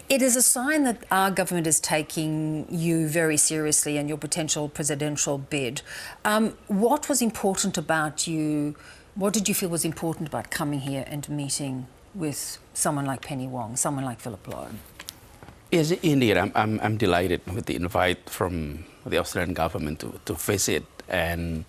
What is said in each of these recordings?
It is a sign that our government is taking you very seriously and your potential presidential bid. What was important about you? What did you feel was important about coming here and meeting with someone like Penny Wong, someone like Philip Lowe? Yes, indeed. I'm delighted with the invite from the Australian government to visit. And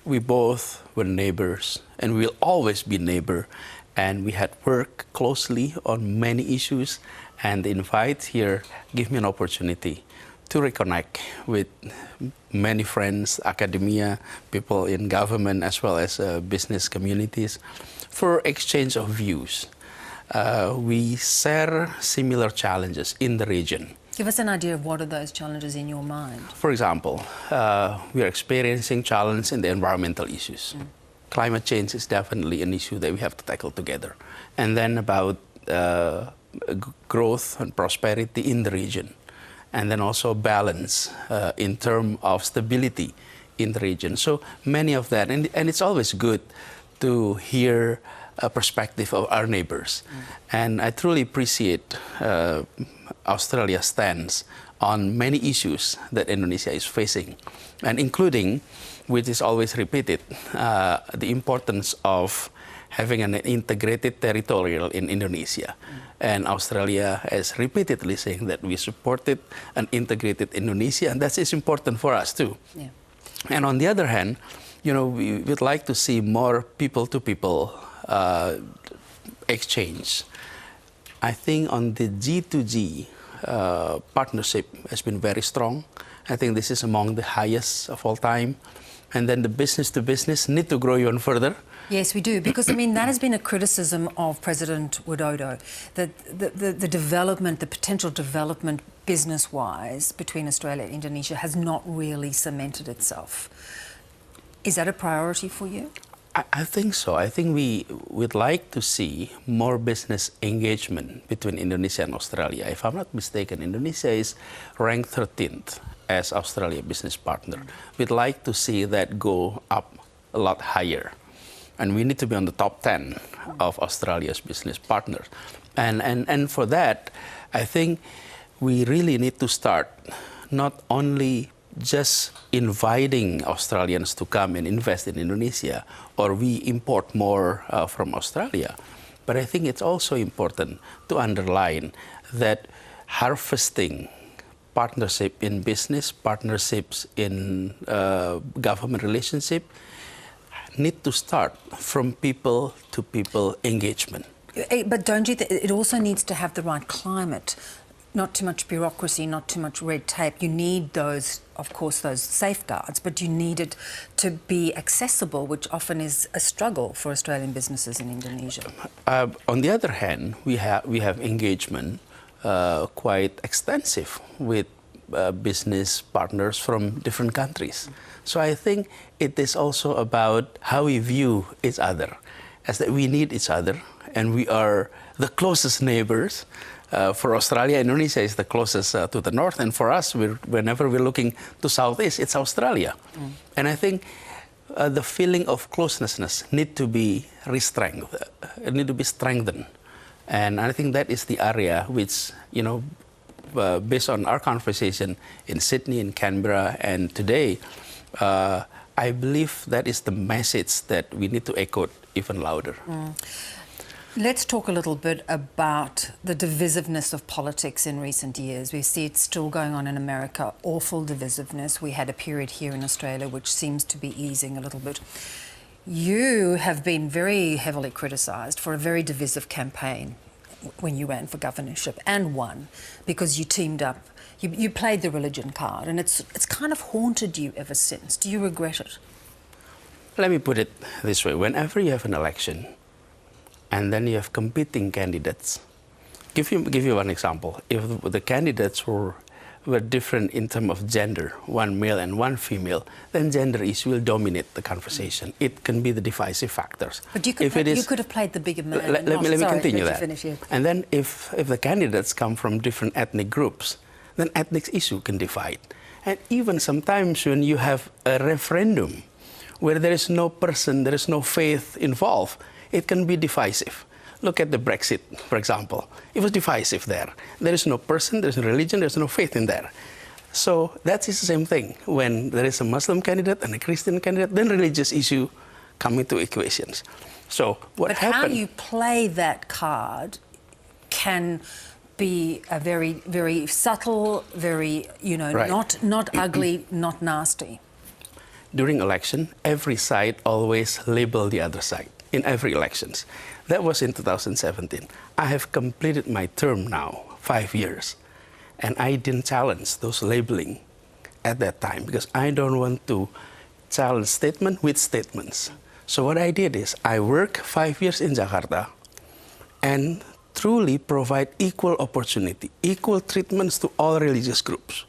we both were neighbors, and we'll always be neighbor. And we had worked closely on many issues. And the invite here gave me an opportunity to reconnect with many friends, academia, people in government, as well as business communities, for exchange of views. We share similar challenges in the region. Give us an idea of what are those challenges in your mind? For example, we are experiencing challenges in the environmental issues. Climate change is definitely an issue that we have to tackle together. And then about growth and prosperity in the region. And then also balance in terms of stability in the region. So many of that, and it's always good to hear a perspective of our neighbors. And I truly appreciate Australia's stance on many issues that Indonesia is facing, and including, which is always repeated, the importance of having an integrated territorial in Indonesia. And Australia is repeatedly saying that we supported an integrated Indonesia, and that is important for us too. Yeah. And on the other hand, we would like to see more people-to-people exchange. I think on the G2G partnership has been very strong. I think this is among the highest of all time. And then the business-to-business need to grow even further. Yes, we do, because, that has been a criticism of President Widodo, that the development, the potential development business-wise between Australia and Indonesia has not really cemented itself. Is that a priority for you? I think so. I think we would like to see more business engagement between Indonesia and Australia. If I'm not mistaken, Indonesia is ranked 13th as Australia business partner. We'd like to see that go up a lot higher. And we need to be on the top 10 of Australia's business partners. And for that, I think we really need to start not only just inviting Australians to come and invest in Indonesia, or we import more from Australia. But I think it's also important to underline that harvesting partnership in business, partnerships in government relationship, need to start from people-to-people engagement. But don't you think it also needs to have the right climate? Not too much bureaucracy, not too much red tape. You need those, of course, those safeguards, but you need it to be accessible, which often is a struggle for Australian businesses in Indonesia. On the other hand, we have engagement quite extensive with business partners from different countries. So I think it is also about how we view each other, as that we need each other, and we are the closest neighbors. For Australia, Indonesia is the closest to the north, and for us, whenever we're looking to southeast, it's Australia. And I think the feeling of closeness need to be strengthened. And I think that is the area which, based on our conversation in Sydney, in Canberra, and today, I believe that is the message that we need to echo even louder. Let's talk a little bit about the divisiveness of politics in recent years. We see it still going on in America, awful divisiveness. We had a period here in Australia which seems to be easing a little bit. You have been very heavily criticised for a very divisive campaign when you ran for governorship, and won, because you teamed up. You played the religion card, and it's kind of haunted you ever since. Do you regret it? Let me put it this way. Whenever you have an election, and then you have competing candidates. Give you one example. If the candidates were different in terms of gender, one male and one female, then gender issue will dominate the conversation. It can be the divisive factors. But you could have played the bigger man. Let me continue that. And then if the candidates come from different ethnic groups, then ethnic issue can divide. And even sometimes when you have a referendum where there is no person, there is no faith involved, it can be divisive. Look at the Brexit, for example. It was divisive there. There is no person, there's no religion, there's no faith in there. So that is the same thing. When there is a Muslim candidate and a Christian candidate, then religious issue come into equations. So what happened? But how you play that card can be a very, very subtle, very, Right. not ugly, not nasty. During election, every side always label the other side in every elections. That was in 2017. I have completed my term now, 5 years, and I didn't challenge those labeling at that time because I don't want to challenge statement with statements. So what I did is I worked 5 years in Jakarta and truly provide equal opportunity, equal treatments to all religious groups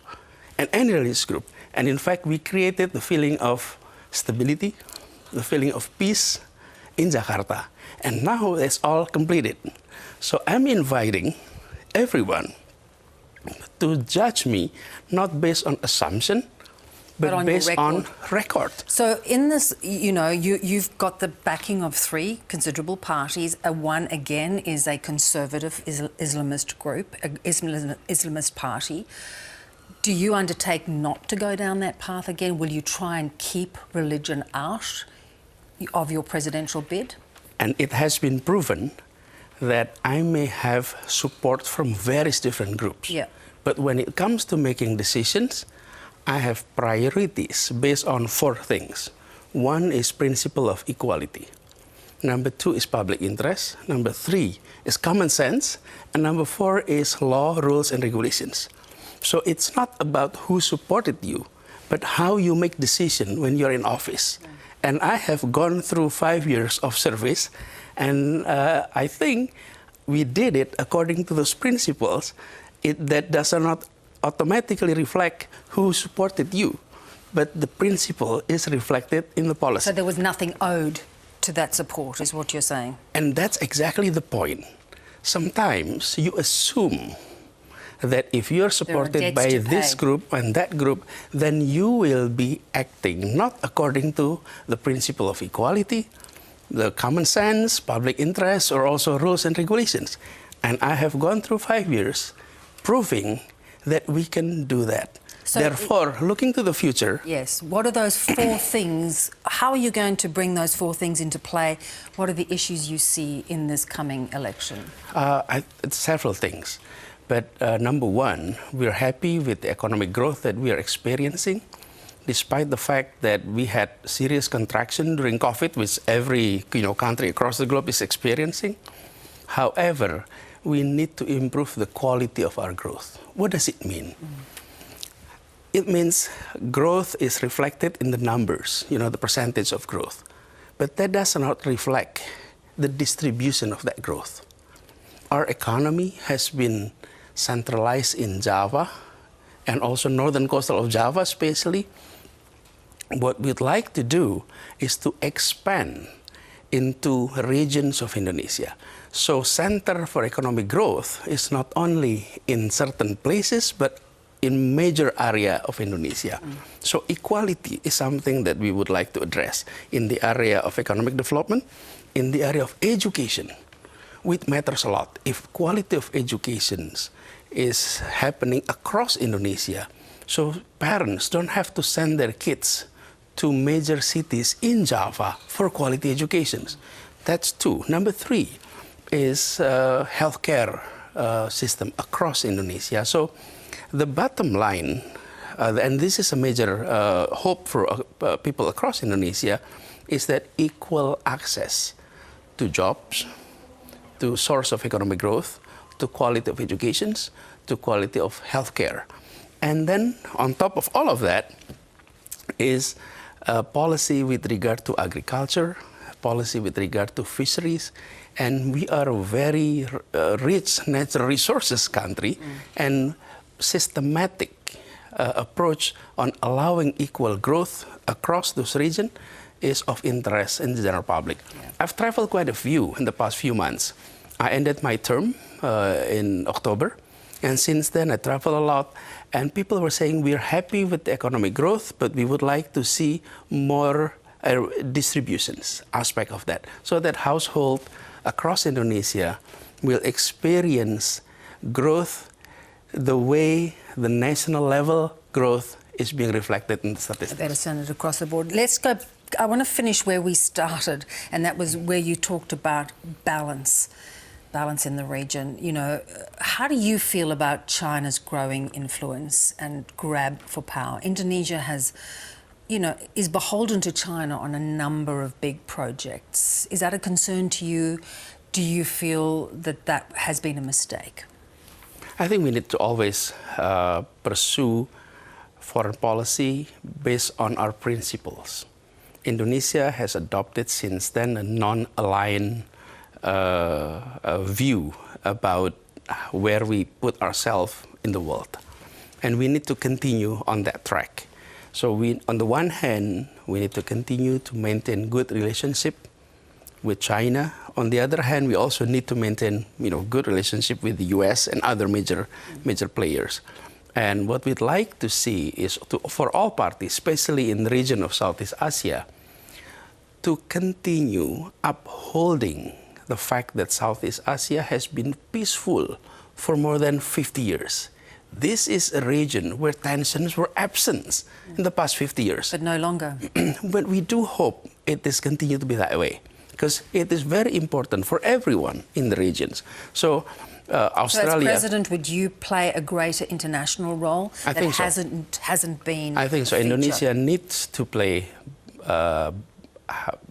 and any religious group. And in fact, we created the feeling of stability, the feeling of peace in Jakarta. And now it's all completed. So I'm inviting everyone to judge me not based on assumption, but on based your on record. So in this, you've got the backing of 3 considerable parties. One, again, is a conservative Islamist group, Islamist party. Do you undertake not to go down that path again? Will you try and keep religion out of your presidential bid? And it has been proven that I may have support from various different groups. Yeah. But when it comes to making decisions, I have priorities based on 4 things. 1 is principle of equality. Number 2 is public interest. Number 3 is common sense. And number 4 is law, rules, and regulations. So it's not about who supported you, but how you make decision when you're in office. Yeah. And I have gone through 5 years of service, and I think we did it according to those principles. That does not automatically reflect who supported you, but the principle is reflected in the policy. So there was nothing owed to that support, is what you're saying? And that's exactly the point. Sometimes you assume that if you're supported by this group and that group, then you will be acting not according to the principle of equality, the common sense, public interest, or also rules and regulations. And I have gone through 5 years proving that we can do that. So therefore, looking to the future... Yes. What are those 4 things? How are you going to bring those 4 things into play? What are the issues you see in this coming election? It's several things. But number 1, we're happy with the economic growth that we are experiencing, despite the fact that we had serious contraction during COVID, which every country across the globe is experiencing. However, we need to improve the quality of our growth. What does it mean? It means growth is reflected in the numbers, the percentage of growth. But that does not reflect the distribution of that growth. Our economy has been centralized in Java and also northern coastal of Java especially. What we'd like to do is to expand into regions of Indonesia. So center for economic growth is not only in certain places, but in major area of Indonesia. So equality is something that we would like to address in the area of economic development, in the area of education, which matters a lot. If quality of education is happening across Indonesia, so parents don't have to send their kids to major cities in Java for quality educations. That's 2. Number 3 is healthcare system across Indonesia. So the bottom line, and this is a major hope for people across Indonesia, is that equal access to jobs, to source of economic growth, to quality of educations, to quality of healthcare. And then on top of all of that is a policy with regard to agriculture, policy with regard to fisheries, and we are a very rich natural resources country, and systematic approach on allowing equal growth across those regions is of interest in the general public. Yeah. I've traveled quite a few in the past few months. I ended my term in October, and since then I travel a lot, and people were saying we're happy with the economic growth, but we would like to see more distributions aspect of that, so that household across Indonesia will experience growth the way the national level growth is being reflected in the statistics. Better send it across the board. Let's go. I want to finish where we started, and that was where you talked about balance in the region. You know, how do you feel about China's growing influence and grab for power? Indonesia has, you know, is beholden to China on a number of big projects. Is that a concern to you? Do you feel that that has been a mistake? I think we need to always pursue foreign policy based on our principles. Indonesia has adopted since then a non-aligned view about where we put ourselves in the world. And we need to continue on that track. So on the one hand, we need to continue to maintain good relationship with China. On the other hand, we also need to maintain, you know, good relationship with the US and other major players. And what we'd like to see is for all parties, especially in the region of Southeast Asia, to continue upholding the fact that Southeast Asia has been peaceful for more than 50 years. This is a region where tensions were absent in the past 50 years. But no longer. But we do hope it is continue to be that way, because it is very important for everyone in the regions. So Australia... So as President, would you play a greater international role that hasn't been I think so. Indonesia needs to play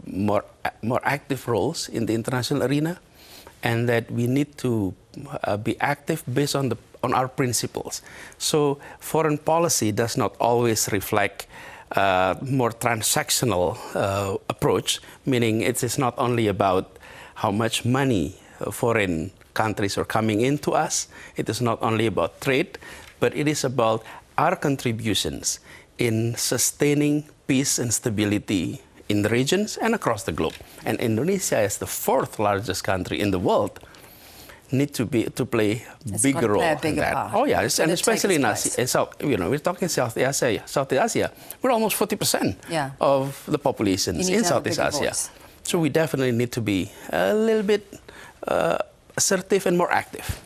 more active roles in the international arena, and that we need to be active based on our principles. So foreign policy does not always reflect more transactional approach, meaning it is not only about how much money foreign countries are coming into us. It is not only about trade, but it is about our contributions in sustaining peace and stability in the regions and across the globe. And Indonesia, as the fourth largest country in the world, need to play a bigger role in that. Part. Oh yeah, and especially in South, you know, we're talking Southeast Asia. We're almost 40% of the population in Southeast Asia. So we definitely need to be a little bit assertive and more active.